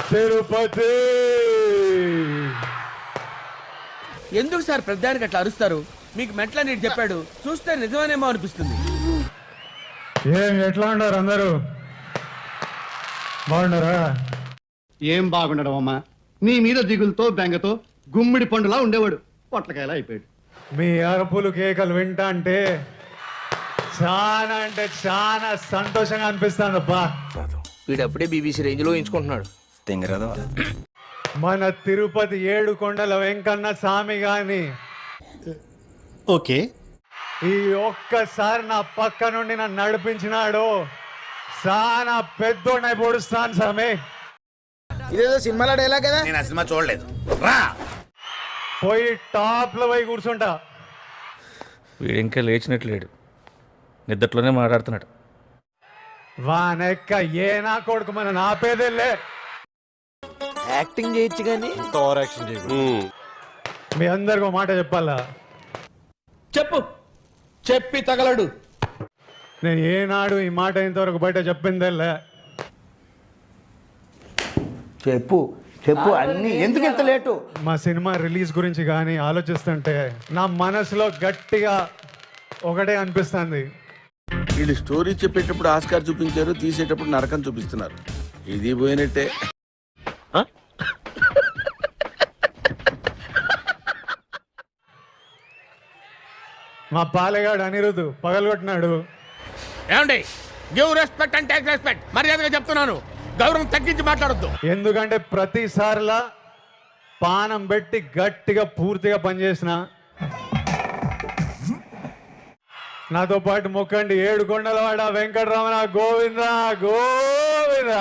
తిరుపతి. ఎందుకు సార్ పెద్దానికి అట్లా అరుస్తారు? మీకు మెట్ల నీటి చెప్పాడు, చూస్తే నిజమేనేమో అనిపిస్తుంది. ఎట్లా ఉన్నారు అందరూ? బాగున్నారా? ఏం బాగుండడం అమ్మా, నీ మీద దిగులతో బెంగతో గుమ్మిడి పండులా ఉండేవాడు, పొట్లకాయలా అయిపోయాడు. మీ అరుపులు కేకలు వింటా అంటే చాలా సంతోషంగా అనిపిస్తుంది అబ్బా. వీడప్పుడే బీబీసీ రేంజ్ లో ఎంచుకుంటున్నాడు. మన తిరుపతి 7 కొండల వెంకన్న స్వామి గాని ఓకే, ఈ ఒక్కసారి నా పక్క నుండి నన్ను నడిపించినాడు. చాలా పెద్దోడినై పొడుస్తాను స్వామి. ఇదేదో సినిమాలో డైలాగ్ కదా. నేను ఆ సినిమా చూడలేదు. రా పోయి టాప్ లో పోయి కూర్చుంటా. వీడు ఇంకా లేచినట్లేడు, నిద్దట్లోనే మాట్లాడుతున్నాడు. వానెక్క ఏ నా కొడుకు మన నాపేదేలే. యాక్టింగ్ చేయొచ్చు కానీ మీ అందరికి మాట చెప్పాలా? చెప్పు, చెప్పి తగలడు. నేను ఏనాడు ఈ మాట ఇంతవరకు బయట చెప్పిందేలే. చెప్పు చెప్పు అన్ని. ఎందుకు ఇంత లేటు? మా సినిమా రిలీజ్ గురించి కానీ ఆలోచిస్తుంటే నా మనసులో గట్టిగా ఒకటే అనిపిస్తుంది. వీళ్ళు స్టోరీ చెప్పేటప్పుడు ఆస్కార్ చూపించారు, తీసేటప్పుడు నరకం చూపిస్తున్నారు. ఇది పోయినట్టే. మా పాలెగాడు అనిరుద్ధు పగలగొట్టినాడు. ఏమండి, give respect and take respect. మర్యాదగా చెప్తున్నాను, గౌరవం తగ్గించి మాట్లాడొద్దు. ఎందుకంటే ప్రతిసారిలా పానం పెట్టి గట్టిగా పూర్తిగా పనిచేసిన. నాతో పాటు మొక్కండి 7 కొండలవాడ వెంకటరమణ గోవింద గోవింద.